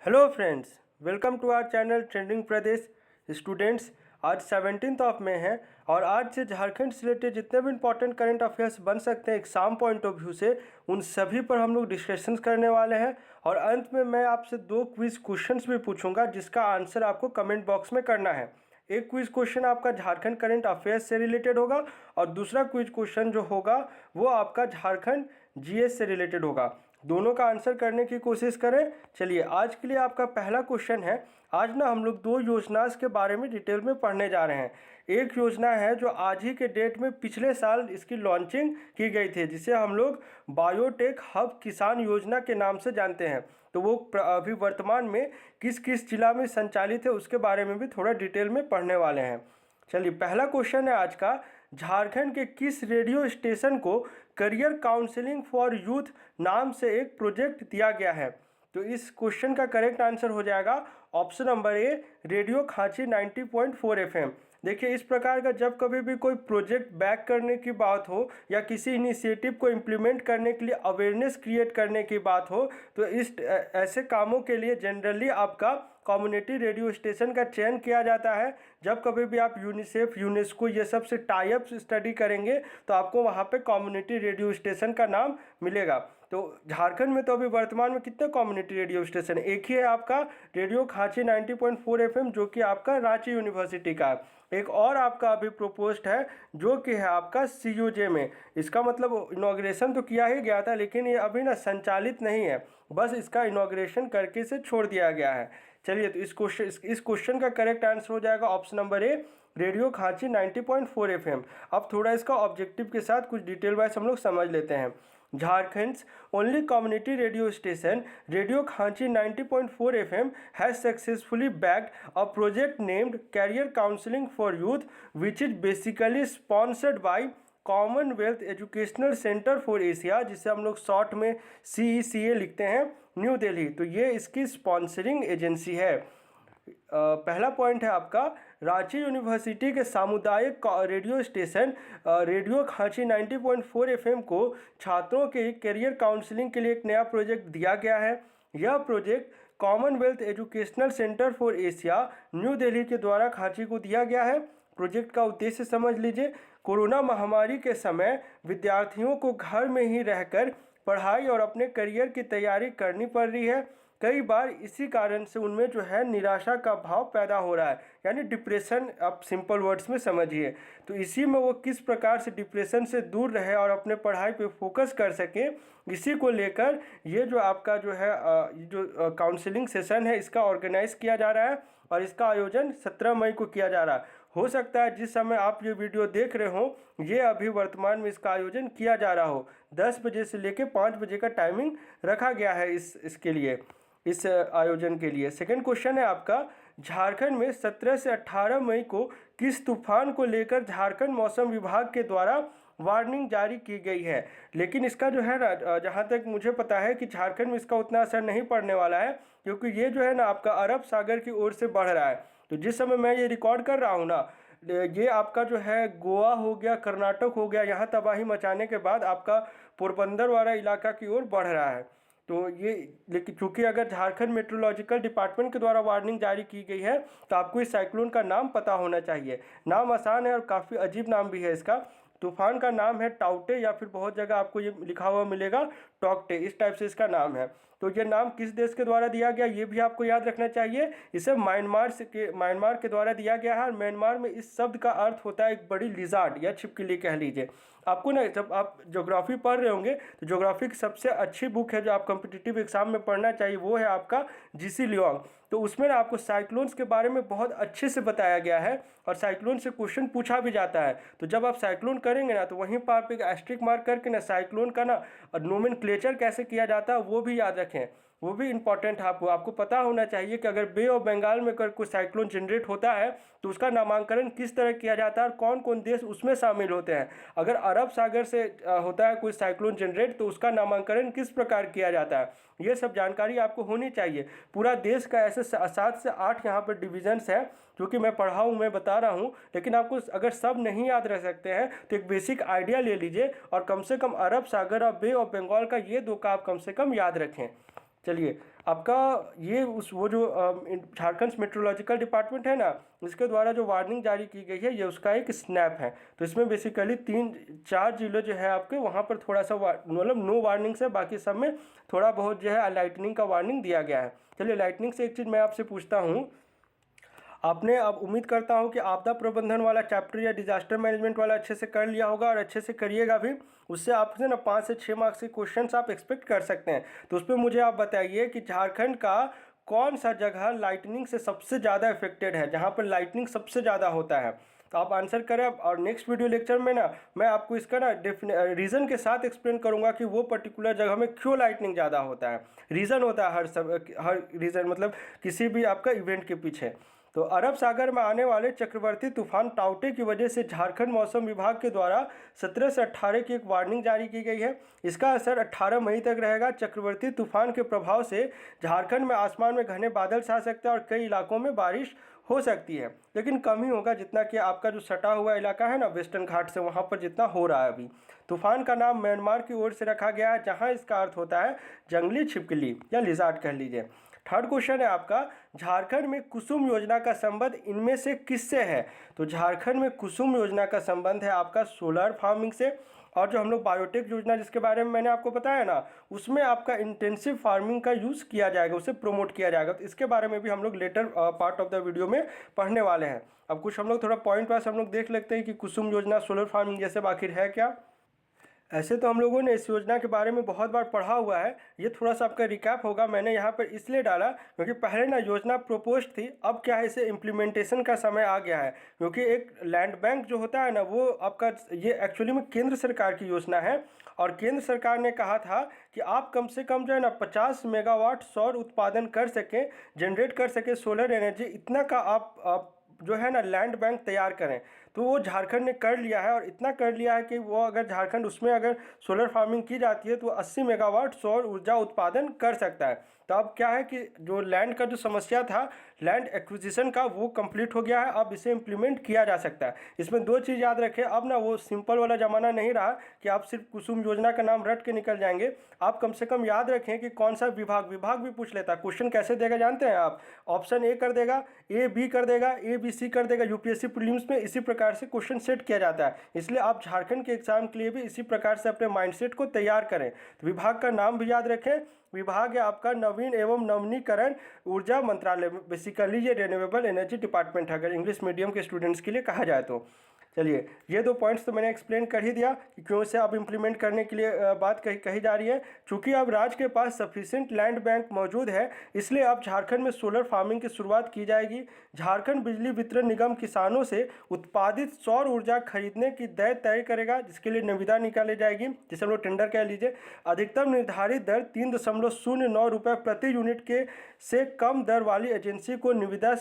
Hello friends, welcome to our channel trending Pradesh students. आज 17 मई है और आज से झारखंड से रिलेटेड जितने भी इंपॉर्टेंट करंट अफेयर्स बन सकते हैं एग्जाम पॉइंट ऑफ व्यू से, उन सभी पर हम लोग डिस्कशंस करने वाले हैं। और अंत में मैं आपसे 2 क्विज क्वेश्चंस भी पूछूंगा जिसका आंसर आपको कमेंट बॉक्स में करना है। एक क्विज क्वेश्चन आपका झारखंड करंट अफेयर्स से रिलेटेड होगा और दूसरा क्विज क्वेश्चन जो होगा वो आपका झारखंड जीएस से रिलेटेड होगा। दोनों का आंसर करने की कोशिश करें। चलिए, आज के लिए आपका पहला क्वेश्चन है। आज ना हम लोग 2 योजनाओं के बारे में डिटेल में पढ़ने जा रहे हैं। एक योजना है जो आज ही के डेट में पिछले साल इसकी लॉन्चिंग की गई थी, जिसे हम लोग बायोटेक हब किसान योजना के नाम से जानते हैं। तो वो अभी वर्तमान में किस किस जिला में संचालित है उसके बारे में भी थोड़ा डिटेल में पढ़ने वाले हैं। चलिए, पहला क्वेश्चन है आज का। झारखंड के किस रेडियो स्टेशन को करियर काउंसलिंग फॉर यूथ नाम से एक प्रोजेक्ट दिया गया है? तो इस क्वेश्चन का करेक्ट आंसर हो जाएगा option number A, radio Khanchi 90.4 FM। देखिए, इस प्रकार का जब कभी भी कोई प्रोजेक्ट बैक करने की बात हो या किसी इनिशिएटिव को इम्प्लीमेंट करने के लिए अवेयरनेस क्रिएट करने की बात हो, तो इस ऐसे कामों के लिए जनरली आपका कम्युनिटी रेडियो स्टेशन का चयन किया जाता है। जब कभी भी आप यूनिसेफ, यूनेस्को ये सब से टाई अप स्टडी करेंगे तो आपको वहाँ पे कम्युनिटी रेडियो स्टेशन का नाम मिलेगा। तो झारखंड में तो अभी वर्तमान में कितने कम्युनिटी रेडियो स्टेशन? एक ही है आपका रेडियो खांची 90.4 FM, जो कि आपका रांची यूनिवर्सिटी का है। एक और आपका अभी प्रोपोज्ड है जो कि है आपका सीयूजे में। इसका मतलब इनॉग्रेशन तो किया ही गया था, लेकिन ये अभी ना संचालित नहीं है, बस इसका इनॉग्रेशन करके इसे छोड़ दिया गया है। चलिए, तो इस क्वेश्चन का करेक्ट आंसर हो जाएगा option number A, radio Khanchi 90.4 FM। अब थोड़ा इसका ऑब्जेक्टिव के साथ कुछ डिटेल वाइज हम लोग समझ लेते हैं। Jharkhand's only community radio station radio Khanchi 90.4 FM has successfully backed a project named Career Counseling for Youth, which is basically sponsored by Commonwealth educational centre for Asia, जिसे हम लोग शॉर्ट में CECA लिखते हैं, न्यू दिल्ली। तो ये इसकी स्पॉन्सरिंग एजेंसी है। पहला पॉइंट है आपका, रांची यूनिवर्सिटी के सामुदायिक radio station radio Khanchi 90.4 FM को छात्रों के करियर काउंसलिंग के लिए एक नया प्रोजेक्ट दिया गया है। यह project Commonwealth educational centre for Asia new Delhi के द्वारा खांची को दिया गया है। प्रोजेक्ट का उद्देश्य समझ लीजिए। कोरोना महामारी के समय विद्यार्थियों को घर में ही रहकर पढ़ाई और अपने करियर की तैयारी करनी पड़ रही है। कई बार इसी कारण से उनमें जो है निराशा का भाव पैदा हो रहा है, यानी डिप्रेशन, आप सिंपल वर्ड्स में समझिए। तो इसी में वो किस प्रकार से डिप्रेशन से दूर रहे और अपने पढ़ाई पे फोकस कर सके, इसी को लेकर ये जो आपका जो है जो काउंसलिंग सेशन है इसका ऑर्गेनाइज किया जा रहा है और इसका आयोजन 17 मई को किया जा रहा है। हो सकता है जिस समय आप ये वीडियो देख रहे हो ये अभी वर्तमान में इसका आयोजन किया जा रहा हो। 10 बजे से लेकर 5 बजे का टाइमिंग रखा गया है इसके लिए, इस आयोजन के लिए। सेकंड क्वेश्चन है आपका, झारखंड में 17 से 18 मई को किस तूफान को लेकर झारखंड मौसम विभाग के द्वारा वार्निंग जारी की गई है? लेकिन इसका जो है ना, जहाँ तक मुझे पता है कि झारखंड में इसका उतना असर नहीं पड़ने वाला है, क्योंकि ये जो है ना आपका अरब सागर की ओर से बढ़ रहा है। तो जिस समय मैं ये रिकॉर्ड कर रहा हूँ ना, ये आपका जो है गोवा हो गया, कर्नाटक हो गया, यहाँ तबाही मचाने के बाद आपका पोरबंदर वाला इलाका की ओर बढ़ रहा है। तो ये, लेकिन चूंकि अगर झारखंड मेट्रोलॉजिकल डिपार्टमेंट के द्वारा वार्निंग जारी की गई है तो आपको इस साइक्लोन का नाम पता होना चाहिए। नाम आसान है और काफ़ी अजीब नाम भी है इसका। तूफान का नाम है टाउटे, या फिर बहुत जगह आपको ये लिखा हुआ मिलेगा टॉकटे, इस टाइप से इसका नाम है। तो ये नाम किस देश के द्वारा दिया गया ये भी आपको याद रखना चाहिए। इसे म्यांमार के द्वारा दिया गया है और म्यांमार में इस शब्द का अर्थ होता है एक बड़ी लिजार्ड या छिपकली कह लीजिए। आपको ना, जब आप ज्योग्राफी पढ़ रहे होंगे तो ज्योग्राफी की सबसे अच्छी बुक है जो आप कॉम्पिटिटिव एग्जाम में पढ़ना चाहिए, वो है आपका जीसी लियोंग। तो उसमें ना आपको साइक्लोन्स के बारे में बहुत अच्छे से बताया गया है और साइक्लोन से क्वेश्चन पूछा भी जाता है। तो जब आप साइक्लोन करेंगे ना तो वहीं पर आप एक एस्ट्रिक मार्क करके ना साइक्लोन का ना नोमेनक्लेचर कैसे किया जाता है वो भी याद रखें, वो भी इंपॉर्टेंट है। आपको पता होना चाहिए कि अगर बे ऑफ बंगाल में अगर कोई साइक्लोन जनरेट होता है तो उसका नामांकन किस तरह किया जाता है और कौन कौन देश उसमें शामिल होते हैं। अगर अरब सागर से होता है कोई साइक्लोन जनरेट तो उसका नामांकन किस प्रकार किया जाता है, ये सब जानकारी आपको होनी चाहिए। पूरा देश का ऐसे 7 से 8 यहाँ पर डिविजन्स है, जो कि मैं पढ़ा हूँ, मैं बता रहा हूँ, लेकिन आपको अगर सब नहीं याद रह सकते हैं तो एक बेसिक आइडिया ले लीजिए और कम से कम अरब सागर और बे ऑफ बंगाल का ये 2 का आप कम से कम याद रखें। चलिए, आपका ये वो जो झारखंड मेट्रोलॉजिकल डिपार्टमेंट है ना, इसके द्वारा जो वार्निंग जारी की गई है ये उसका एक स्नैप है। तो इसमें बेसिकली 3-4 जिले जो है आपके वहाँ पर थोड़ा सा मतलब नो वार्निंग से, बाकी सब में थोड़ा बहुत जो है लाइटनिंग का वार्निंग दिया गया है। चलिए लाइटनिंग से एक चीज़ मैं आपसे पूछता हूँ, आपने अब उम्मीद करता हूँ कि आपदा प्रबंधन वाला चैप्टर या डिजास्टर मैनेजमेंट वाला अच्छे से कर लिया होगा और अच्छे से करिएगा भी। उससे आपसे ना 5 से 6 मार्क्स के क्वेश्चंस आप एक्सपेक्ट कर सकते हैं। तो उस पर मुझे आप बताइए कि झारखंड का कौन सा जगह लाइटनिंग से सबसे ज़्यादा इफेक्टेड है, जहाँ पर लाइटनिंग सबसे ज़्यादा होता है। तो आप आंसर करें। और नेक्स्ट वीडियो लेक्चर में ना मैं आपको इसका ना रीज़न के साथ एक्सप्लेन करूंगा कि वो पर्टिकुलर जगह में क्यों लाइटनिंग ज़्यादा होता है। रीज़न होता है हर रीज़न मतलब किसी भी आपका इवेंट के पीछे। तो अरब सागर में आने वाले चक्रवर्ती तूफान टाउटे की वजह से झारखंड मौसम विभाग के द्वारा 17 से 18 की एक वार्निंग जारी की गई है। इसका असर 18 मई तक रहेगा। चक्रवर्ती तूफान के प्रभाव से झारखंड में आसमान में घने बादल छा सकते हैं और कई इलाकों में बारिश हो सकती है, लेकिन कम ही होगा जितना कि आपका जो सटा हुआ इलाका है ना वेस्टर्न घाट से, वहाँ पर जितना हो रहा है अभी। तूफान का नाम म्यांमार की ओर से रखा गया है, जहाँ इसका अर्थ होता है जंगली छिपकली या लिजार्ड कह लीजिए। थर्ड क्वेश्चन है आपका, झारखंड में कुसुम योजना का संबंध इनमें से किससे है। तो झारखंड में कुसुम योजना का संबंध है आपका सोलर फार्मिंग से, और जो हम लोग बायोटेक योजना जिसके बारे में मैंने आपको बताया ना, उसमें आपका इंटेंसिव फार्मिंग का यूज़ किया जाएगा, उसे प्रमोट किया जाएगा। तो इसके बारे में भी हम लोग later part of the video में पढ़ने वाले हैं। अब कुछ हम लोग थोड़ा पॉइंट वाइज हम लोग देख लेते हैं कि कुसुम योजना सोलर फार्मिंग जैसे आखिर है क्या। ऐसे तो हम लोगों ने इस योजना के बारे में बहुत बार पढ़ा हुआ है, ये थोड़ा सा आपका रिकैप होगा। मैंने यहाँ पर इसलिए डाला क्योंकि पहले ना योजना प्रपोज थी, अब क्या है इसे इम्प्लीमेंटेशन का समय आ गया है। क्योंकि एक लैंड बैंक जो होता है ना, वो आपका ये एक्चुअली में केंद्र सरकार की योजना है, और केंद्र सरकार ने कहा था कि आप कम से कम जो है ना 50 मेगावाट सौर उत्पादन कर सकें, जनरेट कर सकें सोलर एनर्जी, इतना का आप जो है ना लैंड बैंक तैयार करें। तो वो झारखंड ने कर लिया है, और इतना कर लिया है कि वो अगर झारखंड उसमें अगर सोलर फार्मिंग की जाती है तो 80 मेगावाट सौर ऊर्जा उत्पादन कर सकता है। तो अब क्या है कि जो लैंड का जो समस्या था लैंड एक्विजिशन का, वो कंप्लीट हो गया है, अब इसे इम्प्लीमेंट किया जा सकता है। इसमें 2 चीज़ याद रखें, अब ना वो सिंपल वाला ज़माना नहीं रहा कि आप सिर्फ कुसुम योजना का नाम रट के निकल जाएंगे। आप कम से कम याद रखें कि कौन सा विभाग भी पूछ लेता है। क्वेश्चन कैसे देगा जानते हैं आप, ऑप्शन ए कर देगा, ए बी कर देगा, ए बी सी कर देगा। यूपीएससी प्रीलिम्स में इसी प्रकार से क्वेश्चन सेट किया जाता है, इसलिए आप झारखंड के एग्जाम के लिए भी इसी प्रकार से अपने माइंडसेट को तैयार करें। तो विभाग का नाम भी याद रखें, विभाग है आपका नवीन एवं नवीनीकरण ऊर्जा मंत्रालय, बेसिकली ये रिन्यूएबल एनर्जी डिपार्टमेंट है अगर इंग्लिश मीडियम के स्टूडेंट्स के लिए कहा जाए तो। चलिए ये 2 पॉइंट्स तो मैंने एक्सप्लेन कर ही दिया कि क्यों इसे अब इम्प्लीमेंट करने के लिए बात कही जा रही है। चूँकि अब राज्य के पास सफिशिएंट लैंड बैंक मौजूद है, इसलिए अब झारखंड में सोलर फार्मिंग की शुरुआत की जाएगी। झारखंड बिजली वितरण निगम किसानों से उत्पादित सौर ऊर्जा खरीदने की दर तय करेगा, जिसके लिए निविदा निकाली जाएगी, जिसे हम लोग टेंडर कह लीजिए। अधिकतम निर्धारित दर 3.09 रुपये प्रति यूनिट के से कम दर वाली एजेंसी को निविदा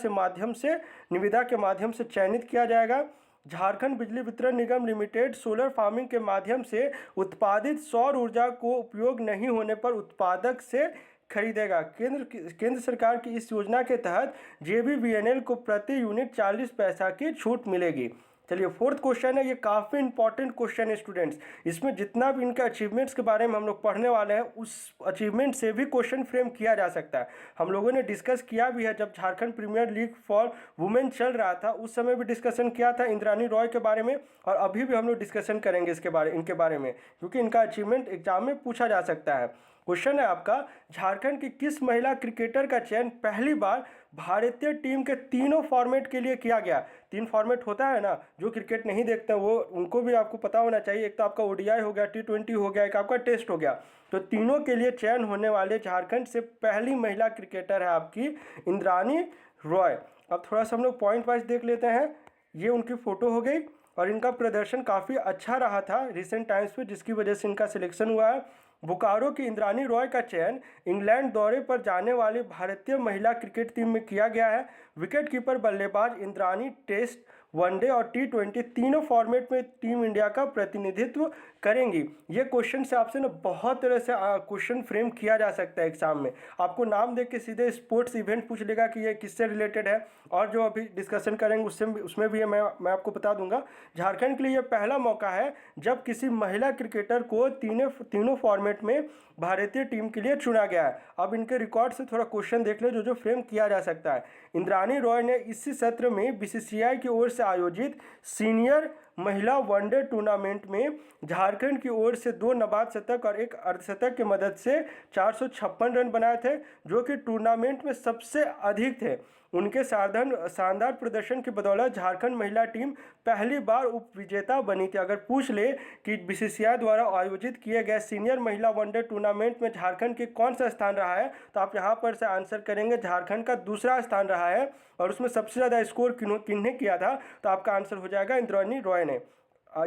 के माध्यम से चयनित किया जाएगा। झारखंड बिजली वितरण निगम लिमिटेड सोलर फार्मिंग के माध्यम से उत्पादित सौर ऊर्जा को उपयोग नहीं होने पर उत्पादक से खरीदेगा। केंद्र सरकार की इस योजना के तहत जेबीवीएनएल को प्रति यूनिट 40 पैसा की छूट मिलेगी। चलिए फोर्थ क्वेश्चन है, ये काफ़ी इंपॉर्टेंट क्वेश्चन है स्टूडेंट्स। इसमें जितना भी इनका अचीवमेंट्स के बारे में हम लोग पढ़ने वाले हैं, उस अचीवमेंट से भी क्वेश्चन फ्रेम किया जा सकता है। हम लोगों ने डिस्कस किया भी है, जब Jharkhand premier league for women चल रहा था उस समय भी डिस्कशन किया था इंद्रानी रॉय के बारे में, और अभी भी हम लोग डिस्कशन करेंगे इनके बारे में, क्योंकि इनका अचीवमेंट एग्जाम में पूछा जा सकता है। क्वेश्चन है आपका, झारखंड की किस महिला क्रिकेटर का चयन पहली बार भारतीय टीम के तीनों फॉर्मेट के लिए किया गया। 3 फॉर्मेट होता है ना, जो क्रिकेट नहीं देखते हैं वो उनको भी आपको पता होना चाहिए। एक तो आपका ओडीआई हो गया, T20 हो गया, एक आपका टेस्ट हो गया। तो तीनों के लिए चयन होने वाले झारखंड से पहली महिला क्रिकेटर है आपकी इंद्रानी रॉय। अब थोड़ा सा हम लोग पॉइंट वाइज देख लेते हैं। ये उनकी फ़ोटो हो गई, और इनका प्रदर्शन काफ़ी अच्छा रहा था रिसेंट टाइम्स में, जिसकी वजह से इनका सिलेक्शन हुआ है। बोकारो की इंद्रानी रॉय का चयन इंग्लैंड दौरे पर जाने वाली भारतीय महिला क्रिकेट टीम में किया गया है। विकेटकीपर बल्लेबाज इंद्रानी टेस्ट, वनडे और T20 तीनों फॉर्मेट में टीम इंडिया का प्रतिनिधित्व करेंगी। ये क्वेश्चन से आपसे ना बहुत तरह से क्वेश्चन फ्रेम किया जा सकता है एग्जाम में। आपको नाम देख के सीधे स्पोर्ट्स इवेंट पूछ लेगा कि ये किससे रिलेटेड है, और जो अभी डिस्कशन करेंगे उसमें भी मैं आपको बता दूंगा। झारखंड के लिए ये पहला मौका है जब किसी महिला क्रिकेटर को तीनों फॉर्मेट में भारतीय टीम के लिए चुना गया है। अब इनके रिकॉर्ड से थोड़ा क्वेश्चन देख ले जो फ्रेम किया जा सकता है। इंद्राणी रॉय ने इसी सत्र में बीसीसीआई की ओर से आयोजित सीनियर महिला वनडे टूर्नामेंट में झारखंड की ओर से 2 नबाद शतक और 1 अर्धशतक की मदद से 456 रन बनाए थे, जो कि टूर्नामेंट में सबसे अधिक थे। उनके शानदार प्रदर्शन की बदौलत झारखंड महिला टीम पहली बार उप विजेता बनी थी। अगर पूछ ले कि बीसीसीआई द्वारा आयोजित किए गए सीनियर महिला वनडे टूर्नामेंट में झारखंड के कौन सा स्थान रहा है, तो आप यहाँ पर से आंसर करेंगे झारखंड का दूसरा स्थान रहा है, और उसमें सबसे ज़्यादा स्कोर किन्होंने किया था, तो आपका आंसर हो जाएगा इंद्राणी रॉय ने।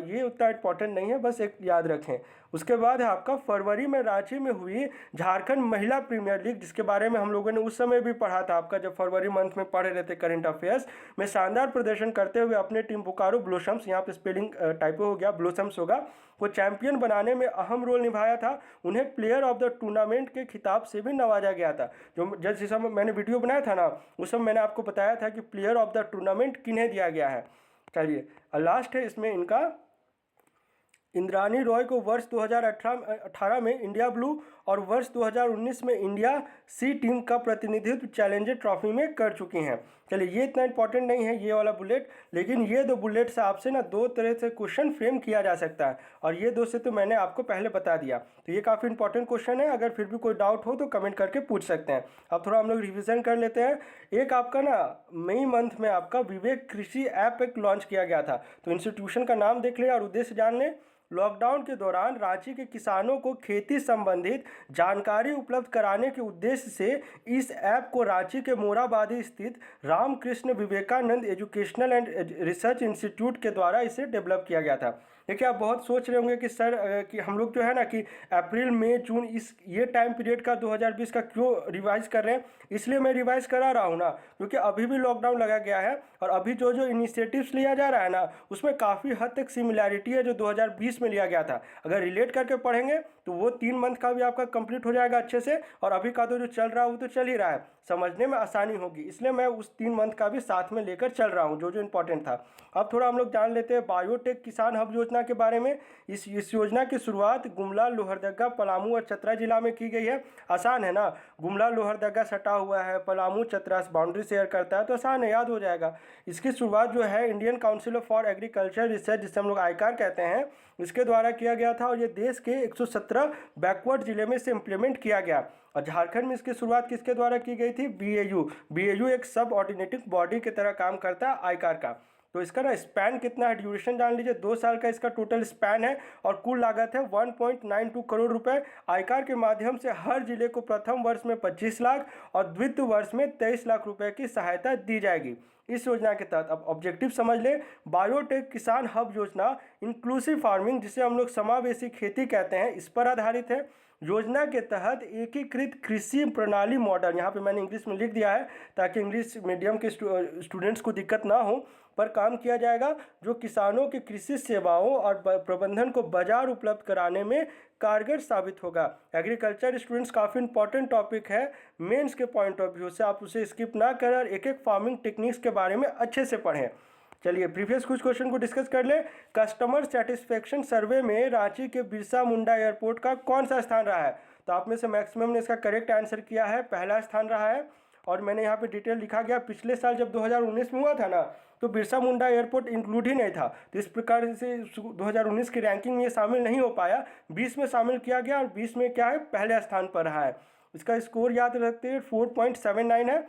ये उतना इम्पोर्टेंट नहीं है, बस एक याद रखें। उसके बाद है आपका फरवरी में रांची में हुई झारखंड महिला प्रीमियर लीग, जिसके बारे में हम लोगों ने उस समय भी पढ़ा था आपका जब फरवरी मंथ में पढ़ रहे थे करंट अफेयर्स में। शानदार प्रदर्शन करते हुए अपने टीम बोकारो ब्लोसम्स, यहाँ पे स्पेलिंग टाइपो हो गया, ब्लोसम्स होगा, को चैंपियन बनाने में अहम रोल निभाया था। उन्हें प्लेयर ऑफ द टूर्नामेंट के खिताब से भी नवाजा गया था। जिस समय मैंने वीडियो बनाया था ना, उस समय मैंने आपको बताया था कि प्लेयर ऑफ द टूर्नामेंट किन्हें दिया गया है। चलिए लास्ट है इसमें इनका, इंद्राणी रॉय को वर्ष 2018 में इंडिया ब्लू और वर्ष 2019 में इंडिया सी टीम का प्रतिनिधित्व चैलेंजर ट्रॉफी में कर चुकी हैं। चलिए ये इतना इंपॉर्टेंट नहीं है ये वाला बुलेट, लेकिन ये 2 बुलेट से आपसे ना 2 तरह से क्वेश्चन फ्रेम किया जा सकता है, और ये 2 से तो मैंने आपको पहले बता दिया। तो ये काफ़ी इंपॉर्टेंट क्वेश्चन है, अगर फिर भी कोई डाउट हो तो कमेंट करके पूछ सकते हैं। अब थोड़ा हम लोग रिविजन कर लेते हैं। एक आपका ना मई मंथ में आपका विवेक कृषि ऐप एक लॉन्च किया गया था, तो इंस्टीट्यूशन का नाम देख ले और उद्देश्य जान ले। लॉकडाउन के दौरान रांची के किसानों को खेती संबंधित जानकारी उपलब्ध कराने के उद्देश्य से इस ऐप को रांची के मोराबादी स्थित Ramakrishna Vivekananda educational and research institute के द्वारा इसे डेवलप किया गया था। देखिए आप बहुत सोच रहे होंगे कि सर कि हम लोग जो है ना कि अप्रैल मई जून ये टाइम पीरियड का 2020 का क्यों रिवाइज कर रहे हैं। इसलिए मैं रिवाइज करा रहा हूँ ना, क्योंकि अभी भी लॉकडाउन लगा गया है, और अभी जो इनिशिएटिव्स लिया जा रहा है ना, उसमें काफ़ी हद तक सिमिलैरिटी है जो 2020 में लिया गया था। अगर रिलेट करके पढ़ेंगे तो वो 3 मंथ का भी आपका कंप्लीट हो जाएगा अच्छे से, और अभी का तो जो चल रहा है वो तो चल ही रहा है, समझने में आसानी होगी। इसलिए मैं उस 3 मंथ का भी साथ में लेकर चल रहा हूँ जो इंपॉर्टेंट था। अब थोड़ा हम लोग जान लेते हैं बायोटेक किसान हब योजना के बारे में। इस योजना की शुरुआत गुमला, लोहरदगा, पलामू और चतरा जिला में की गई है। आसान है ना, गुमला लोहरदगा सटा हुआ है, पलामू चतरा बाउंड्री शेयर करता है, तो आसान है, याद हो जाएगा। इसकी शुरुआत जो है Indian council for agriculture research, जिसे हम लोग आईकार कहते हैं, इसके द्वारा किया गया था, और ये देश के 117 बैकवर्ड जिले में से इम्प्लीमेंट किया गया। और झारखंड में इसकी शुरुआत किसके द्वारा की गई थी? बीएयू एक सब ऑर्डिनेटिव बॉडी की तरह काम करता है आईकार का। तो इसका ना स्पैन कितना है, ड्यूरेशन जान लीजिए, 2 साल का इसका टोटल स्पैन है, और कुल लागत है 1.92 करोड़ रुपए। आयकर के माध्यम से हर जिले को प्रथम वर्ष में 25 लाख और द्वितीय वर्ष में 23 लाख रुपए की सहायता दी जाएगी इस योजना के तहत। अब ऑब्जेक्टिव समझ ले, बायोटेक किसान हब योजना इंक्लूसिव फार्मिंग, जिसे हम लोग समावेशी खेती कहते हैं, इस पर आधारित है। योजना के तहत एकीकृत कृषि प्रणाली मॉडल, यहाँ पे मैंने इंग्लिश में लिख दिया है ताकि इंग्लिश मीडियम के स्टूडेंट्स को दिक्कत ना हो, पर काम किया जाएगा, जो किसानों की कृषि सेवाओं और प्रबंधन को बाजार उपलब्ध कराने में कारगर साबित होगा। एग्रीकल्चर स्टूडेंट्स काफ़ी इंपॉर्टेंट टॉपिक है मेंस के पॉइंट ऑफ व्यू से, आप उसे स्किप ना करें और एक फार्मिंग टेक्निक्स के बारे में अच्छे से पढ़ें। चलिए प्रीवियस कुछ क्वेश्चन को डिस्कस कर ले। कस्टमर सेटिस्फेक्शन सर्वे में रांची के बिरसा मुंडा एयरपोर्ट का कौन सा स्थान रहा है? तो आप में से मैक्सिमम ने इसका करेक्ट आंसर किया है, पहला स्थान रहा है। और मैंने यहाँ पे डिटेल लिखा गया, पिछले साल जब 2019 में हुआ था ना, तो बिरसा मुंडा एयरपोर्ट इंक्लूड ही नहीं था, तो इस प्रकार से 2019 की रैंकिंग में ये शामिल नहीं हो पाया। 20 में शामिल किया गया, और 20 में क्या है, पहले स्थान पर रहा है। इसका स्कोर याद रखते हैं 4.79 है।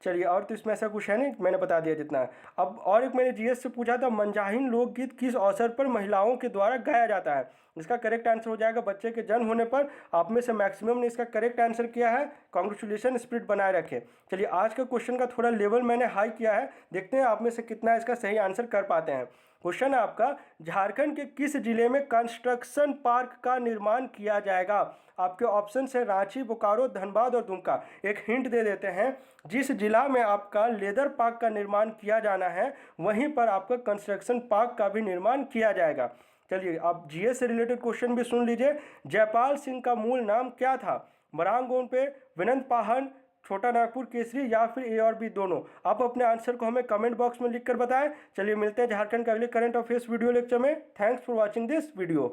चलिए, और तो इसमें ऐसा कुछ है नहीं, मैंने बता दिया जितना है। अब और एक मैंने जीएस से पूछा था, मंजाहिन लोकगीत किस अवसर पर महिलाओं के द्वारा गाया जाता है? इसका करेक्ट आंसर हो जाएगा बच्चे के जन्म होने पर। आप में से मैक्सिमम ने इसका करेक्ट आंसर किया है, कॉन्ग्रेचुलेशन, स्पिरिट बनाए रखें। चलिए, आज का क्वेश्चन का थोड़ा लेवल मैंने हाई किया है, देखते हैं आप में से कितना इसका सही आंसर कर पाते हैं। क्वेश्चन है आपका, झारखंड के किस जिले में कंस्ट्रक्शन पार्क का निर्माण किया जाएगा? आपके ऑप्शन है रांची, बोकारो, धनबाद और दुमका। एक हिंट दे देते हैं, जिस जिला में आपका लेदर पार्क का निर्माण किया जाना है, वहीं पर आपका कंस्ट्रक्शन पार्क का भी निर्माण किया जाएगा। चलिए आप जीएस से रिलेटेड क्वेश्चन भी सुन लीजिए। जयपाल सिंह का मूल नाम क्या था? मरांगोन पे, विनंत पाहन, छोटा नागपुर केसरी या फिर ए और बी दोनों? आप अपने आंसर को हमें कमेंट बॉक्स में लिखकर बताएं। चलिए मिलते हैं झारखंड के अगले करंट अफेयर्स वीडियो लेक्चर में। Thanks for watching this video.